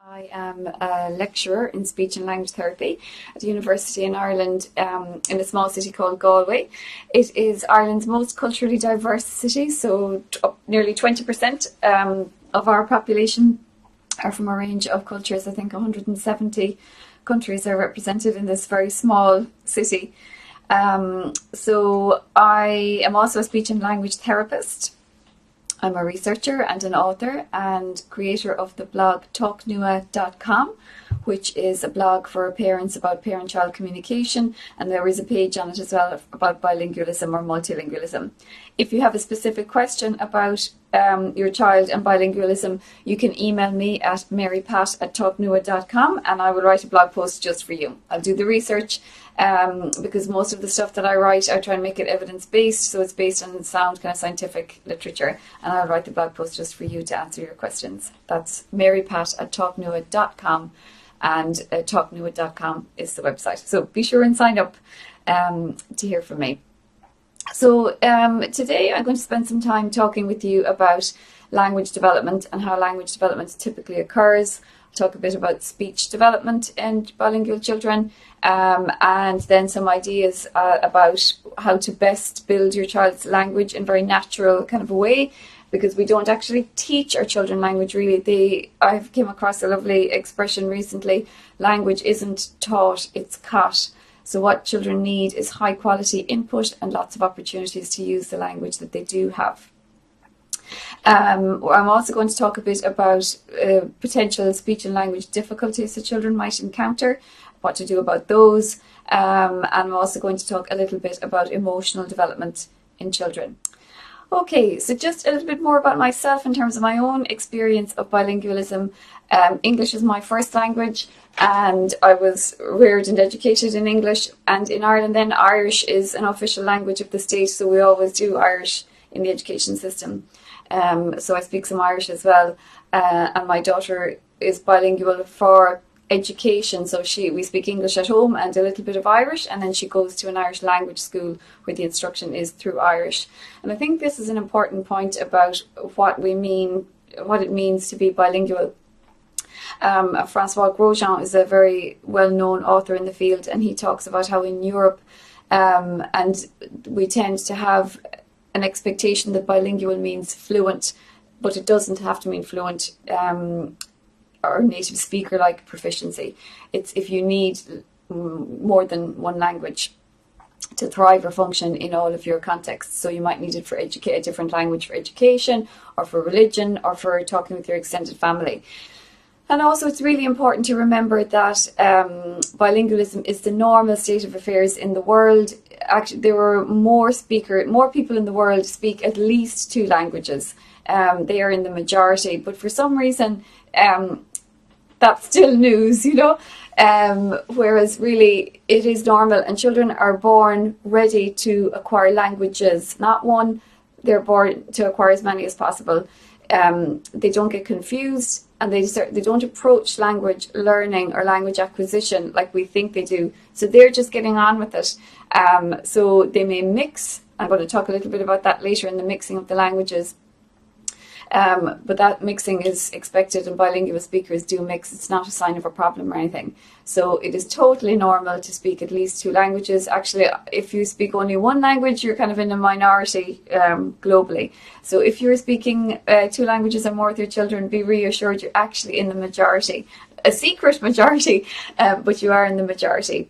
I am a lecturer in speech and language therapy at a university in Ireland, in a small city called Galway. It is Ireland's most culturally diverse city, so nearly 20% of our population are from a range of cultures. I think 170 countries are represented in this very small city. So I am also a speech and language therapist. I'm a researcher and an author and creator of the blog talknua.com, which is a blog for parents about parent-child communication, and there is a page on it as well about bilingualism or multilingualism. If you have a specific question about your child and bilingualism, you can email me at marypat@talknua.com and I will write a blog post just for you. I'll do the research because most of the stuff that I write, I try and make it evidence-based, so it's based on sound kind of scientific literature, and I'll write the blog post just for you to answer your questions. That's marypat@talknua.com, and talknua.com is the website. So be sure and sign up to hear from me. So today I'm going to spend some time talking with you about language development and how language development typically occurs. I'll talk a bit about speech development in bilingual children, and then some ideas about how to best build your child's language in a very natural kind of a way, because we don't actually teach our children language really. I've came across a lovely expression recently: language isn't taught, it's caught. So what children need is high quality input and lots of opportunities to use the language that they do have. I'm also going to talk a bit about potential speech and language difficulties that children might encounter, what to do about those, and I'm also going to talk a little bit about emotional development in children. Okay, so just a little bit more about myself in terms of my own experience of bilingualism. English is my first language, and I was reared and educated in English, and in Ireland then Irish is an official language of the state, so we always do Irish in the education system. So I speak some Irish as well, and my daughter is bilingual for education, so we speak English at home and a little bit of Irish, and then she goes to an Irish language school where the instruction is through Irish. And I think this is an important point about what it means to be bilingual. Francois Grosjean is a very well-known author in the field, and he talks about how in Europe and we tend to have an expectation that bilingual means fluent, but it doesn't have to mean fluent or native speaker like proficiency. It's if you need more than one language to thrive or function in all of your contexts. So you might need it for a different language for education or for religion or for talking with your extended family. And also it's really important to remember that bilingualism is the normal state of affairs in the world. Actually, there are more people in the world speak at least two languages. They are in the majority, but for some reason that's still news, whereas really it is normal, and children are born ready to acquire languages. Not one, they're born to acquire as many as possible. They don't get confused, and they don't approach language learning or language acquisition like we think they do. So they're just getting on with it. So they may mix. I'm going to talk a little bit about that later in the mixing of the languages. But that mixing is expected, and bilingual speakers do mix. It's not a sign of a problem or anything. So it is totally normal to speak at least two languages. Actually, if you speak only one language, you're kind of in a minority globally. So if you're speaking two languages or more with your children, be reassured you're actually in the majority. A secret majority, but you are in the majority.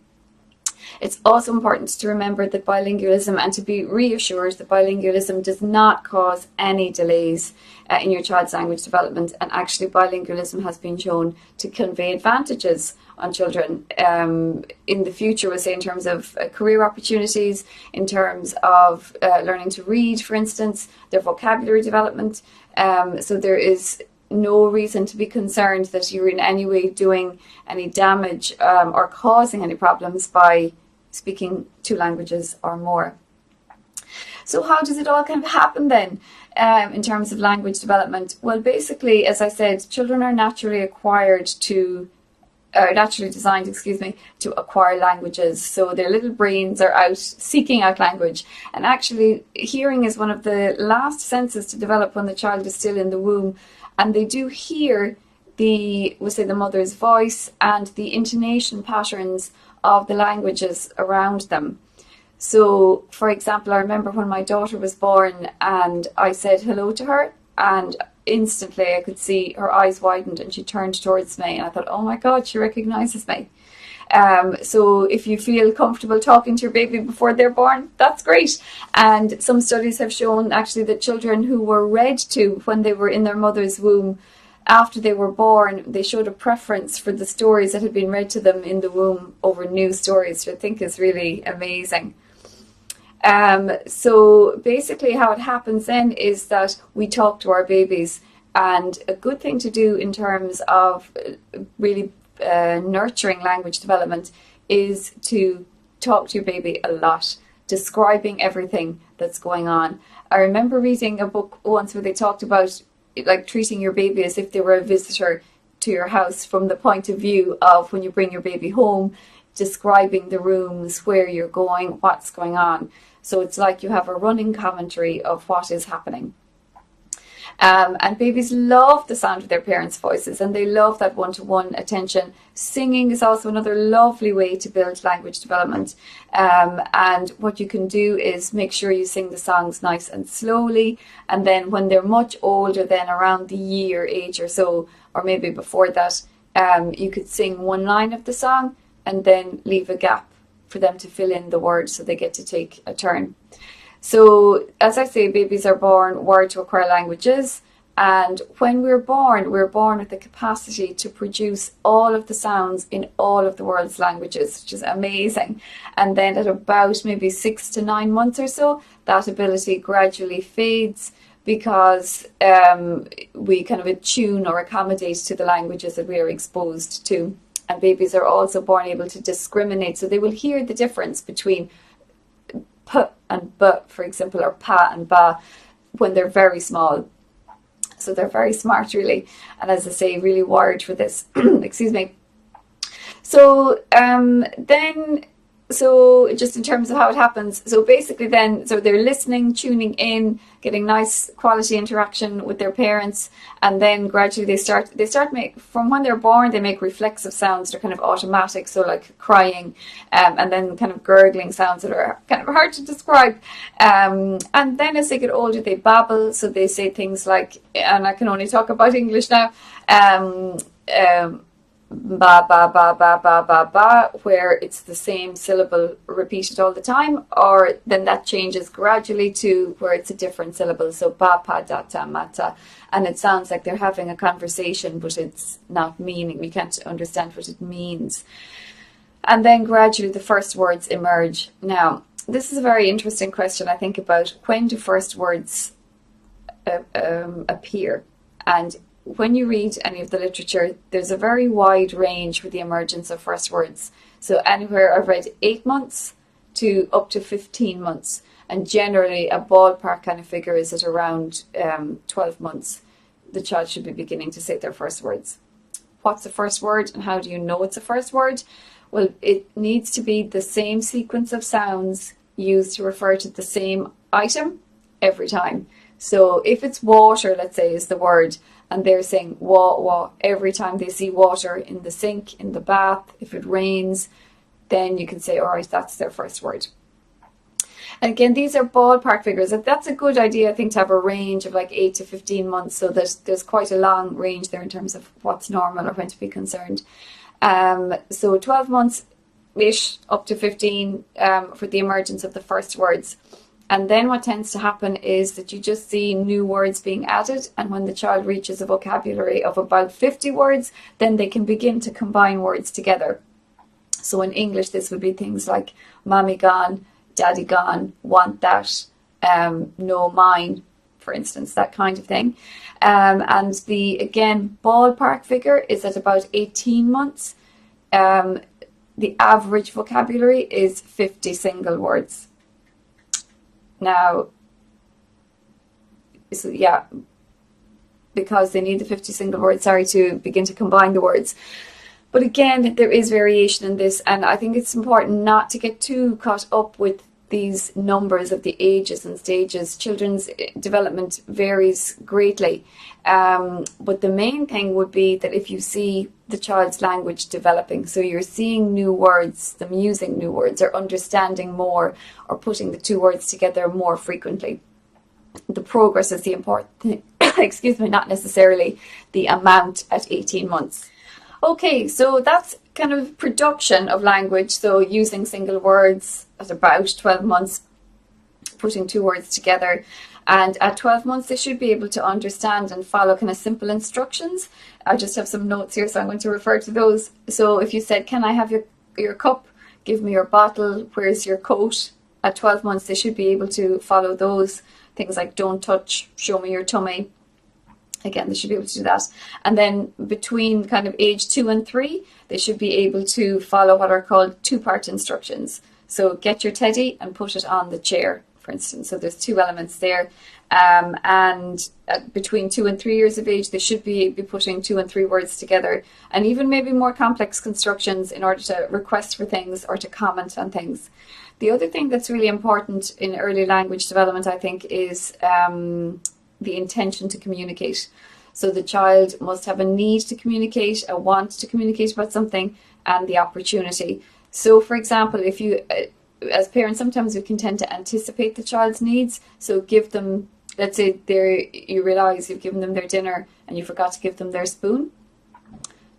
It's also important to remember that bilingualism, and to be reassured that bilingualism does not cause any delays in your child's language development, and actually bilingualism has been shown to convey advantages on children in the future, we'll say, in terms of career opportunities, in terms of learning to read, for instance, their vocabulary development. So there is no reason to be concerned that you're in any way doing any damage or causing any problems by speaking two languages or more. So how does it all kind of happen then in terms of language development? Well, basically, as I said, children are naturally designed to acquire languages. So their little brains are out seeking out language. And actually, hearing is one of the last senses to develop when the child is still in the womb. And they do hear the, we'll say, the mother's voice and the intonation patterns of the languages around them. So, for example, I remember when my daughter was born and I said hello to her, and instantly I could see her eyes widened and she turned towards me, and I thought, oh my God, she recognizes me. So if you feel comfortable talking to your baby before they're born, that's great. And some studies have shown actually that children who were read to when they were in their mother's womb, after they were born, they showed a preference for the stories that had been read to them in the womb over new stories, which I think is really amazing. So basically how it happens then is that we talk to our babies, and a good thing to do in terms of really nurturing language development is to talk to your baby a lot, describing everything that's going on. I remember reading a book once where they talked about like treating your baby as if they were a visitor to your house from the point of view of when you bring your baby home, describing the rooms, where you're going, what's going on. So it's like you have a running commentary of what is happening. And babies love the sound of their parents' voices, and they love that one-to-one attention. Singing is also another lovely way to build language development. And what you can do is make sure you sing the songs nice and slowly. And then when they're much older, then around the year age or so, or maybe before that, you could sing one line of the song and then leave a gap for them to fill in the words, so they get to take a turn. So, as I say, babies are born wired to acquire languages, and when we're born with the capacity to produce all of the sounds in all of the world's languages, which is amazing. And then at about maybe 6 to 9 months or so, that ability gradually fades, because we kind of attune or accommodate to the languages that we are exposed to. And babies are also born able to discriminate, so they will hear the difference between p and b, for example, or pa and ba, when they're very small. So they're very smart, really, and as I say, really wired for this. Excuse me. So so just in terms of how it happens, so basically then, so they're listening, tuning in, getting nice quality interaction with their parents, and then gradually they start from when they're born, they make reflexive sounds. They're kind of automatic, so like crying, and then kind of gurgling sounds that are kind of hard to describe. And then as they get older, they babble, so they say things like, and I can only talk about English now, ba ba ba ba ba ba ba, where it's the same syllable repeated all the time, or then that changes gradually to where it's a different syllable, so ba pa da ta mata, and it sounds like they're having a conversation, but it's not meaning, we can't understand what it means. And then gradually the first words emerge. Now, this is a very interesting question, I think, about when do first words appear. And when you read any of the literature, there's a very wide range for the emergence of first words. So anywhere, I've read 8 months to up to 15 months. And generally a ballpark kind of figure is at around 12 months. The child should be beginning to say their first words. What's the first word and how do you know it's a first word? Well, it needs to be the same sequence of sounds used to refer to the same item every time. So if it's water, let's say, is the word, and they're saying wa, wa, every time they see water in the sink, in the bath, if it rains, then you can say, all right, that's their first word. And again, these are ballpark figures. That's a good idea, I think, to have a range of like 8 to 15 months, so that there's quite a long range there in terms of what's normal or when to be concerned. So 12 months-ish, up to 15 for the emergence of the first words. And then what tends to happen is that you just see new words being added, and when the child reaches a vocabulary of about 50 words, then they can begin to combine words together. So in English, this would be things like mommy gone, daddy gone, want that, no mine, for instance, that kind of thing. And the, again, ballpark figure is at about 18 months. The average vocabulary is 50 single words. Now, so yeah, because they need the 50 single words, to begin to combine the words. But again, there is variation in this, and I think it's important not to get too caught up with these numbers of the ages and stages. Children's development varies greatly. But the main thing would be that if you see the child's language developing, so you're seeing new words, them using new words, or understanding more, or putting the two words together more frequently. The progress is the important thing, excuse me, not necessarily the amount at 18 months. Okay, so that's kind of production of language, so using single words at about 12 months, putting two words together. And at 12 months, they should be able to understand and follow kind of simple instructions. I just have some notes here, so I'm going to refer to those. So if you said, can I have your cup? Give me your bottle. Where's your coat? At 12 months, they should be able to follow those. Things like don't touch, show me your tummy. Again, they should be able to do that. And then between kind of age 2 and 3, they should be able to follow what are called two-part instructions. So get your teddy and put it on the chair, for instance. So there's two elements there. And between 2 and 3 years of age, they should be putting 2 and 3 words together, and even maybe more complex constructions in order to request for things or to comment on things. The other thing that's really important in early language development, I think, is the intention to communicate. So the child must have a need to communicate, a want to communicate about something, and the opportunity. So, for example, if you, as parents, sometimes we can tend to anticipate the child's needs. So give them, let's say you realize you've given them their dinner and you forgot to give them their spoon,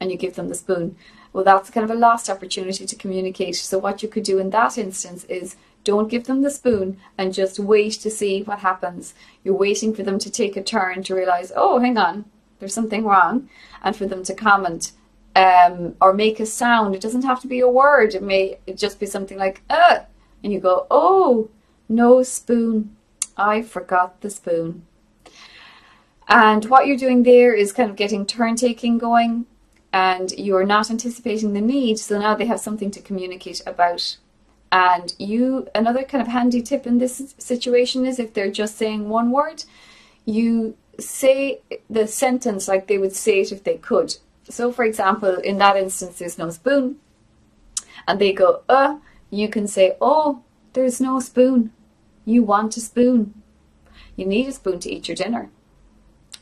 and you give them the spoon. Well, that's kind of a lost opportunity to communicate. So what you could do in that instance is don't give them the spoon and just wait to see what happens. You're waiting for them to take a turn to realize, oh, hang on, there's something wrong, and for them to comment or make a sound. It doesn't have to be a word. It may just be something like, and you go, oh, no spoon. I forgot the spoon. And what you're doing there is kind of getting turn taking going, and you're not anticipating the need. So now they have something to communicate about. And another kind of handy tip in this situation is if they're just saying one word, you say the sentence like they would say it if they could. So for example, in that instance, there's no spoon, and they go, you can say, oh, there's no spoon. You want a spoon. You need a spoon to eat your dinner.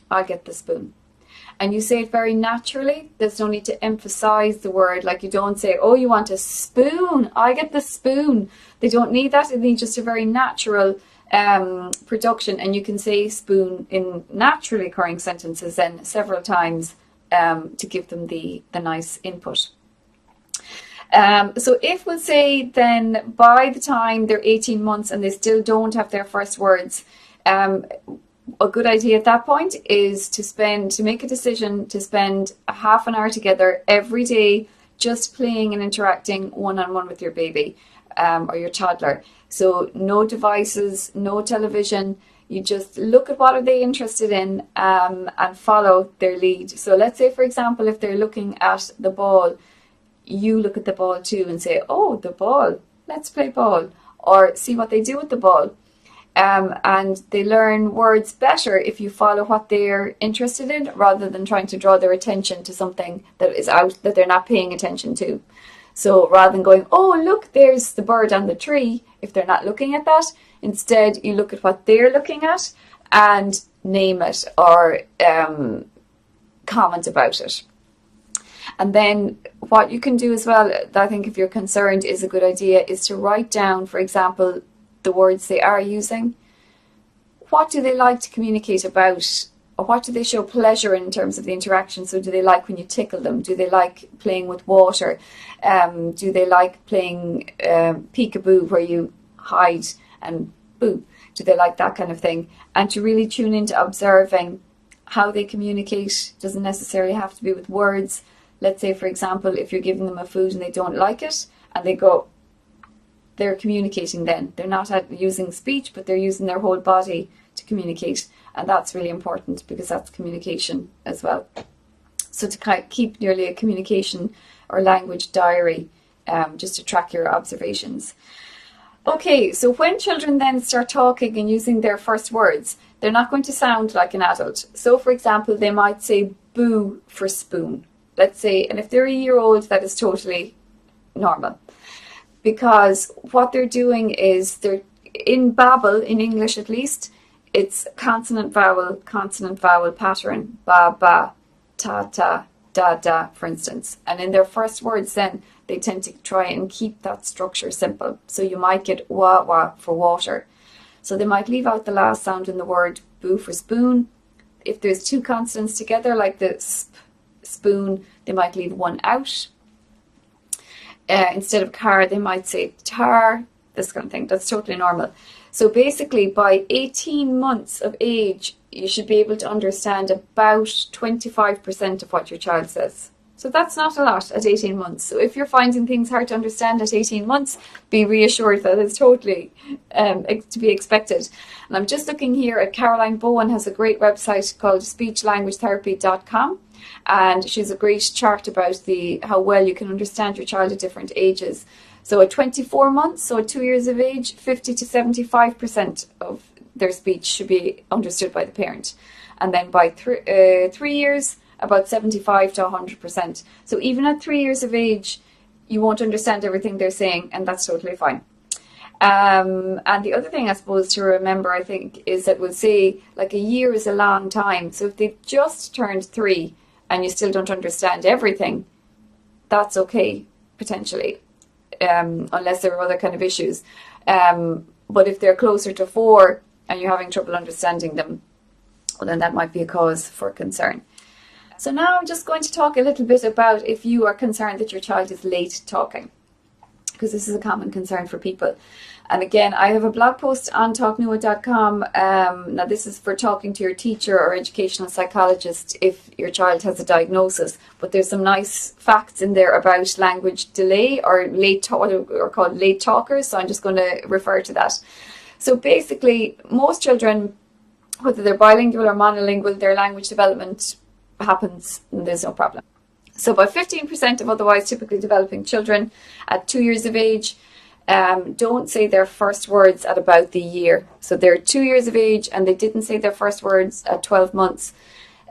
I'll get the spoon. And you say it very naturally. There's no need to emphasize the word. Like you don't say, oh, you want a spoon. I get the spoon. They don't need that. They need just a very natural production. And you can say spoon in naturally occurring sentences then several times to give them the nice input. So if we'll say then by the time they're 18 months and they still don't have their first words, a good idea at that point is to make a decision to spend a half an hour together every day just playing and interacting one-on-one with your baby or your toddler. So no devices, no television. You just look at what are they interested in and follow their lead. So let's say, for example, if they're looking at the ball, you look at the ball too and say, oh, the ball, let's play ball, or see what they do with the ball. And they learn words better if you follow what they're interested in rather than trying to draw their attention to something that is out that they're not paying attention to. So rather than going, oh, look, there's the bird on the tree, if they're not looking at that, instead you look at what they're looking at and name it or comment about it. And then what you can do as well, I think if you're concerned is a good idea, is to write down, for example, the words they are using. What do they like to communicate about? Or what do they show pleasure in terms of the interaction? So do they like when you tickle them? Do they like playing with water? Do they like playing peekaboo where you hide and boo? Do they like that kind of thing? And to really tune into observing how they communicate. Doesn't necessarily have to be with words. Let's say, for example, if you're giving them a food and they don't like it and they go, they're communicating then. They're not using speech, but they're using their whole body to communicate. And that's really important because that's communication as well. So to kind of keep nearly a communication or language diary, just to track your observations. Okay, so when children then start talking and using their first words, they're not going to sound like an adult. So for example, they might say boo for spoon. Let's say, and if they're a year old, that is totally normal. because what they're doing is they're in Babel, in English at least, it's consonant vowel pattern, ba ba, ta ta, da da, for instance. And in their first words then they tend to try and keep that structure simple. So you might get wa wa for water. So they might leave out the last sound in the word. Boo for spoon. If there's two consonants together, like the sp, spoon, they might leave one out. Instead of car, they might say tar, this kind of thing. That's totally normal. So basically, by 18 months of age, you should be able to understand about 25% of what your child says. So that's not a lot at 18 months. So if you're finding things hard to understand at 18 months, be reassured that it's totally to be expected. And I'm just looking here at Caroline Bowen has a great website called speechlanguagetherapy.com. And she has a great chart about how well you can understand your child at different ages. So at 24 months, so at 2 years of age, 50 to 75% of their speech should be understood by the parent. And then by 3 years, about 75 to 100%. So even at 3 years of age, you won't understand everything they're saying, and that's totally fine. And the other thing I suppose to remember, I think, is that we'll say like a year is a long time. So if they've just turned 3 and you still don't understand everything, that's okay, potentially, unless there are other kind of issues. But if they're closer to 4 and you're having trouble understanding them, well, then that might be a cause for concern. So now I'm just going to talk a little bit about if you are concerned that your child is late talking, because this is a common concern for people. And again, I have a blog post on talknua.com. Now this is for talking to your teacher or educational psychologist if your child has a diagnosis. But there's some nice facts in there about language delay or what are called late talkers. So I'm just going to refer to that. So basically, most children, whether they're bilingual or monolingual, their language development happens and there's no problem. So about 15% of otherwise typically developing children at 2 years of age don't say their first words at about the year. So they're 2 years of age and they didn't say their first words at 12 months.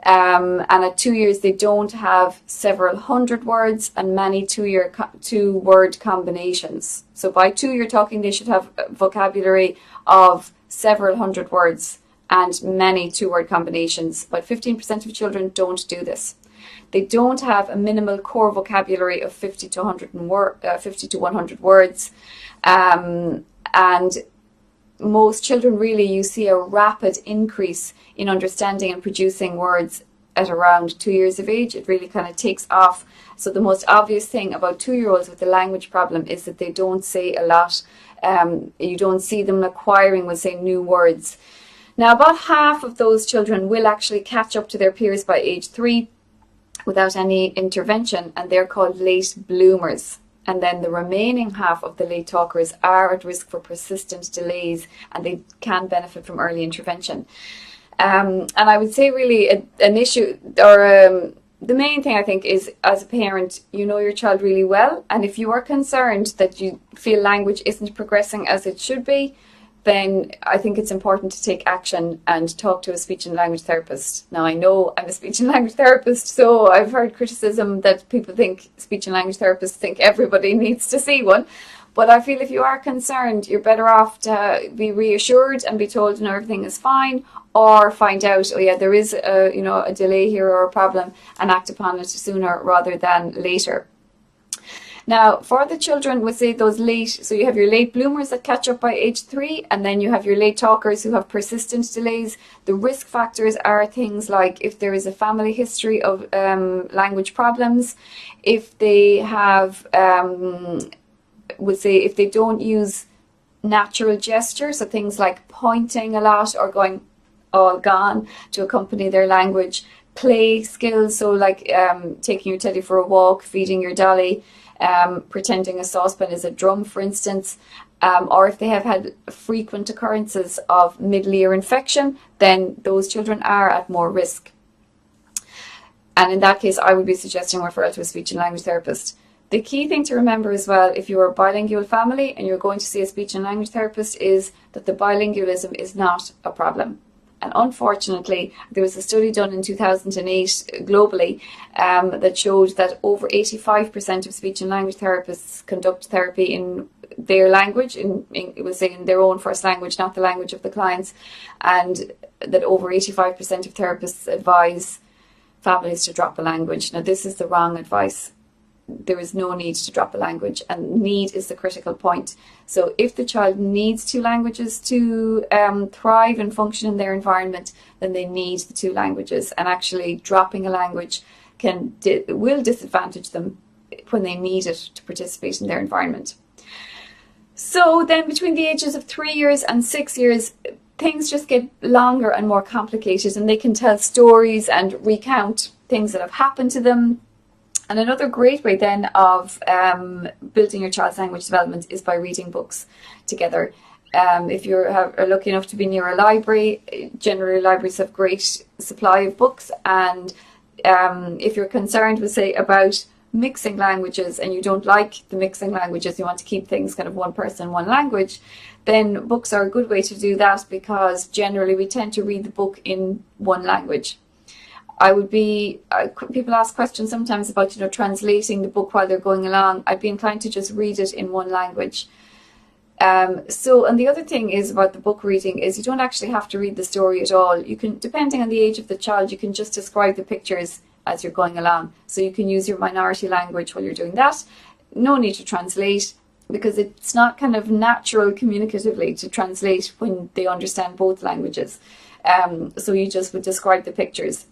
And at 2 years they don't have several hundred words and many two-word combinations. So by 2 you're talking they should have a vocabulary of several hundred words and many two-word combinations. About 15% of children don't do this. They don't have a minimal core vocabulary of 50 to 100 words. And most children really, you see a rapid increase in understanding and producing words at around 2 years of age. It really kind of takes off. So the most obvious thing about 2-year-olds with the language problem is that they don't say a lot. You don't see them acquiring, we'll say, new words. Now, about half of those children will actually catch up to their peers by age 3 without any intervention, and they're called late bloomers. And then the remaining half of the late talkers are at risk for persistent delays, and they can benefit from early intervention. And I would say really an issue, or the main thing I think is, as a parent, you know your child really well, and if you are concerned that you feel language isn't progressing as it should be, then I think it's important to take action and talk to a speech and language therapist. Now, I know I'm a speech and language therapist, so I've heard criticism that people think speech and language therapists think everybody needs to see one. But I feel if you are concerned, you're better off to be reassured and be told, no, everything is fine, or find out, oh yeah, there is a delay here or a problem, and act upon it sooner rather than later. Now, for the children, we'll say those late, so you have your late bloomers that catch up by age 3, and then you have your late talkers who have persistent delays. The risk factors are things like if there is a family history of language problems, if they have, we'll say, if they don't use natural gestures, so things like pointing a lot or going all gone to accompany their language, play skills, so like taking your teddy for a walk, feeding your dolly, pretending a saucepan is a drum, for instance, or if they have had frequent occurrences of middle ear infection, then those children are at more risk. And in that case, I would be suggesting referral to a speech and language therapist. The key thing to remember as well, if you're a bilingual family and you're going to see a speech and language therapist, is that the bilingualism is not a problem. And unfortunately, there was a study done in 2008 globally that showed that over 85% of speech and language therapists conduct therapy in their language, it was in their own first language, not the language of the clients, and that over 85% of therapists advise families to drop a language. Now, this is the wrong advice. There is no need to drop a language, and need is the critical point. So if the child needs 2 languages to thrive and function in their environment, then they need the 2 languages, and actually dropping a language will disadvantage them when they need it to participate in their environment. So then between the ages of 3 years and 6 years, things just get longer and more complicated, and they can tell stories and recount things that have happened to them. And another great way then of building your child's language development is by reading books together. If you're lucky enough to be near a library, generally libraries have great supply of books, and if you're concerned with, say, about mixing languages and you don't like the mixing languages, you want to keep things kind of one person, one language, then books are a good way to do that, because generally we tend to read the book in one language. People ask questions sometimes about, translating the book while they're going along. I'd be inclined to just read it in one language. And the other thing is about the book reading is you don't actually have to read the story at all. You can, depending on the age of the child, you can just describe the pictures as you're going along. So you can use your minority language while you're doing that. No need to translate, because it's not kind of natural communicatively to translate when they understand both languages. So you just would describe the pictures.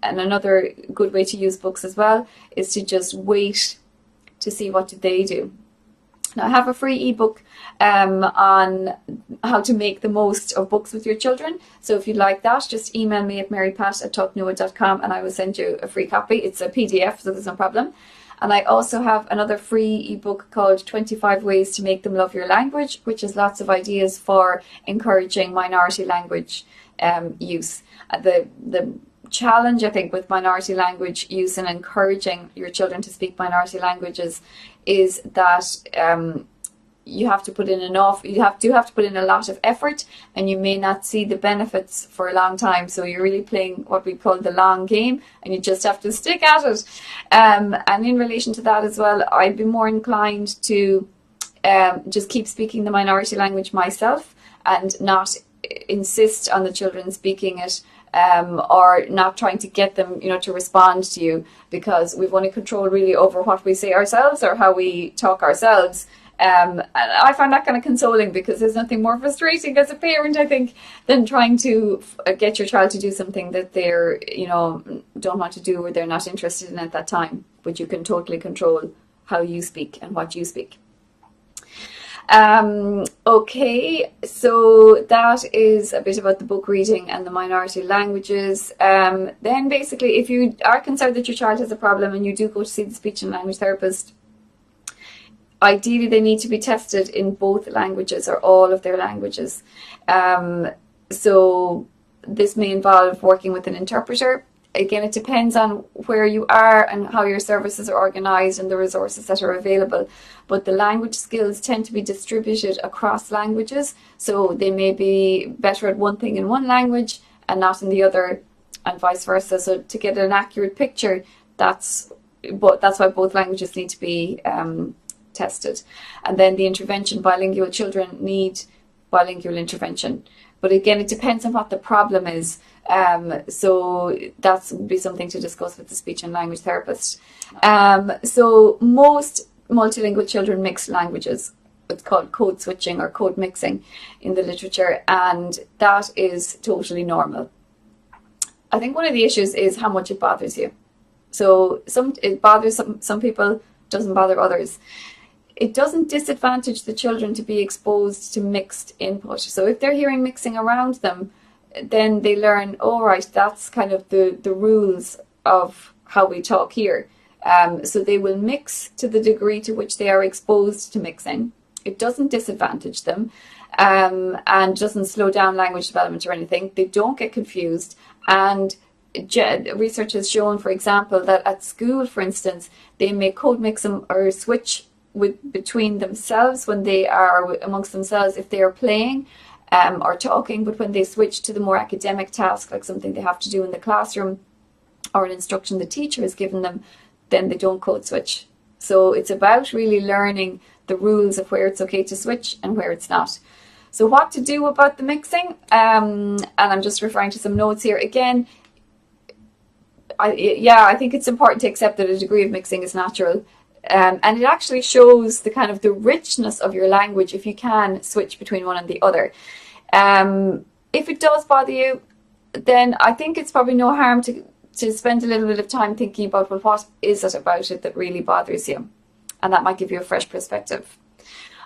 And another good way to use books as well is to just wait to see what did they do. Now, I have a free ebook on how to make the most of books with your children. So if you'd like that, just email me at marypat@talknoah.com and I will send you a free copy. It's a PDF, so there's no problem. And I also have another free ebook called 25 Ways to Make Them Love Your Language, which has lots of ideas for encouraging minority language use. The challenge, I think, with minority language use and encouraging your children to speak minority languages is that you have to put in a lot of effort, and you may not see the benefits for a long time. So you're really playing what we call the long game, and you just have to stick at it. And in relation to that as well, I'd be more inclined to just keep speaking the minority language myself and not insist on the children speaking it, or not trying to get them, to respond to you, because we've only control really over what we say ourselves or how we talk ourselves. And I find that kind of consoling, because there's nothing more frustrating as a parent, I think, than trying to get your child to do something that they're, don't want to do or they're not interested in at that time. But you can totally control how you speak and what you speak. Okay, so that is a bit about the book reading and the minority languages. Then basically, if you are concerned that your child has a problem and you do go to see the speech and language therapist, ideally they need to be tested in both languages or all of their languages. So this may involve working with an interpreter. Again, it depends on where you are and how your services are organised and the resources that are available. But the language skills tend to be distributed across languages. So they may be better at one thing in one language and not in the other, and vice versa. So to get an accurate picture, that's why both languages need to be tested. And then the intervention, bilingual children need bilingual intervention. But again, it depends on what the problem is. So that would be something to discuss with the speech and language therapist. So most multilingual children mix languages. It's called code switching or code mixing in the literature, and that is totally normal. I think one of the issues is how much it bothers you. So it bothers some people, doesn't bother others. It doesn't disadvantage the children to be exposed to mixed input. So if they're hearing mixing around them, then they learn, oh, right, that's kind of the rules of how we talk here. So they will mix to the degree to which they are exposed to mixing. It doesn't disadvantage them and doesn't slow down language development or anything. They don't get confused. And research has shown, for example, that at school, for instance, they may code mix or switch between themselves when they are amongst themselves if they are playing or talking, but when they switch to the more academic task, like something they have to do in the classroom or an instruction the teacher has given them, then they don't code switch. So it's about really learning the rules of where it's okay to switch and where it's not. So what to do about the mixing? And I'm just referring to some notes here again. I think it's important to accept that a degree of mixing is natural. And it actually shows the kind of the richness of your language if you can switch between one and the other. If it does bother you, then I think it's probably no harm to spend a little bit of time thinking about, well, what is it about it that really bothers you? And that might give you a fresh perspective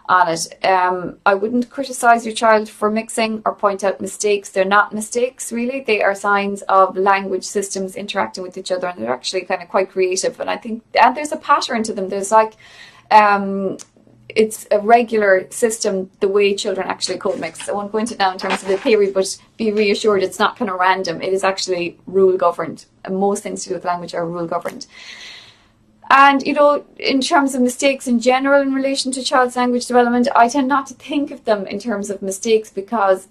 on it. I wouldn't criticize your child for mixing or point out mistakes. They're not mistakes, really. They are signs of language systems interacting with each other, and they're actually kind of quite creative. And I think, and there's a pattern to them. There's like, it's a regular system, the way children actually code mix. I won't go into it now in terms of the theory, but be reassured it's not kind of random. It is actually rule governed. And most things to do with language are rule governed. And, you know, in terms of mistakes in general in relation to child's language development, I tend not to think of them in terms of mistakes, because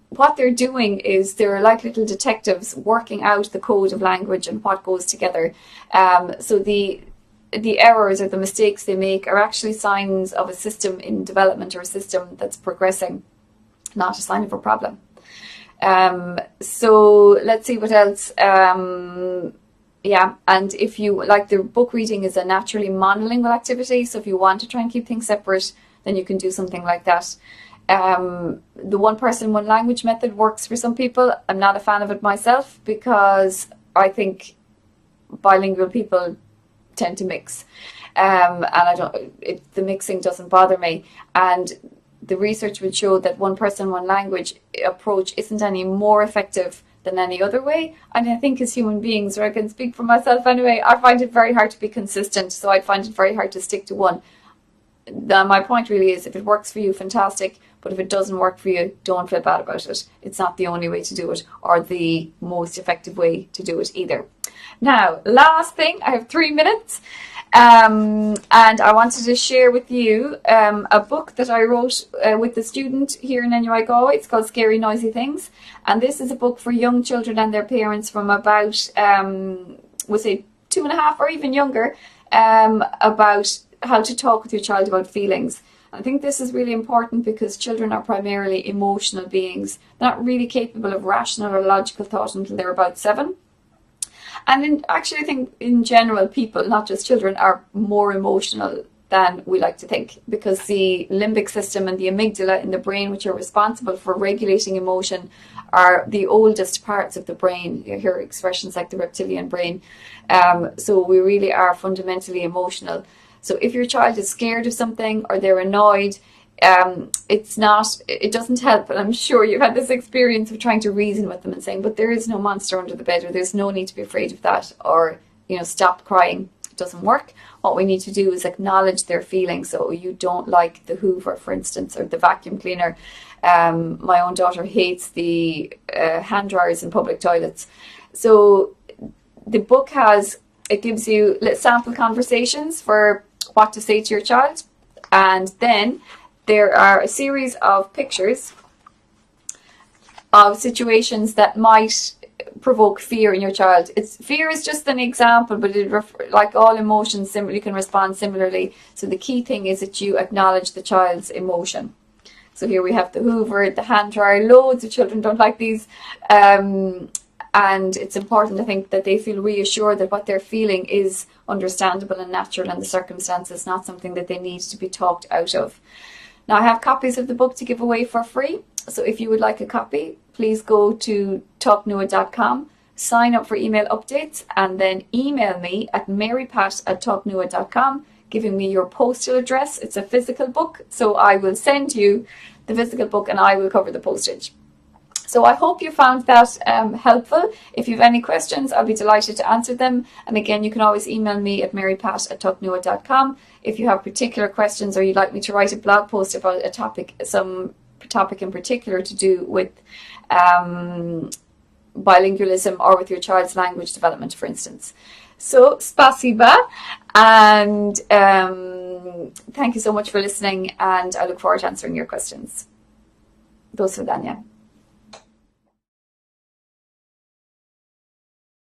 what they're doing is they're like little detectives working out the code of language and what goes together. So the errors or the mistakes they make are actually signs of a system in development, or a system that's progressing, not a sign of a problem. So let's see what else. Yeah, and if you like, the book reading is a naturally monolingual activity, so if you want to try and keep things separate, then you can do something like that. The one person, one language method works for some people. I'm not a fan of it myself, because I think bilingual people tend to mix, and the mixing doesn't bother me. And the research would show that one person, one language approach isn't any more effective than any other way. And I think as human beings, or I can speak for myself anyway, I find it very hard to be consistent. So I find it very hard to stick to one. My point really is, if it works for you, fantastic. But if it doesn't work for you, don't feel bad about it. It's not the only way to do it, or the most effective way to do it either. Now, last thing, I have 3 minutes. And I wanted to share with you a book that I wrote with the student here in NUI Galway. It's called Scary Noisy Things. And this is a book for young children and their parents from about, we'll say 2.5 or even younger, about how to talk with your child about feelings. I think this is really important, because children are primarily emotional beings. They're not really capable of rational or logical thought until they're about 7. And actually, I think in general, people, not just children, are more emotional than we like to think, because the limbic system and the amygdala in the brain, which are responsible for regulating emotion, are the oldest parts of the brain. You hear expressions like the reptilian brain. So we really are fundamentally emotional. So if your child is scared of something, or they're annoyed, it doesn't help. And I'm sure you've had this experience of trying to reason with them and saying, but there is no monster under the bed, or there's no need to be afraid of that, or, you know, stop crying. It doesn't work. What we need to do is acknowledge their feelings. So you don't like the Hoover, for instance, or the vacuum cleaner. My own daughter hates the hand dryers in public toilets. So the book gives you sample conversations for what to say to your child. And then there are a series of pictures of situations that might provoke fear in your child. Fear is just an example, but like all emotions, you can respond similarly. So the key thing is that you acknowledge the child's emotion. So here we have the Hoover, the hand dryer. Loads of children don't like these. And it's important, I think, that they feel reassured that what they're feeling is understandable and natural in the circumstances, not something that they need to be talked out of. Now, I have copies of the book to give away for free. So if you would like a copy, please go to talknua.com, sign up for email updates, and then email me at marypat@talknua.com, giving me your postal address. It's a physical book, so I will send you the physical book and I will cover the postage. So I hope you found that helpful. If you have any questions, I'll be delighted to answer them. And again, you can always email me at marypat@talknua.com if you have particular questions, or you'd like me to write a blog post about a topic, some topic in particular to do with bilingualism, or with your child's language development, for instance. So, spasiba, and thank you so much for listening, and I look forward to answering your questions. Do swidania.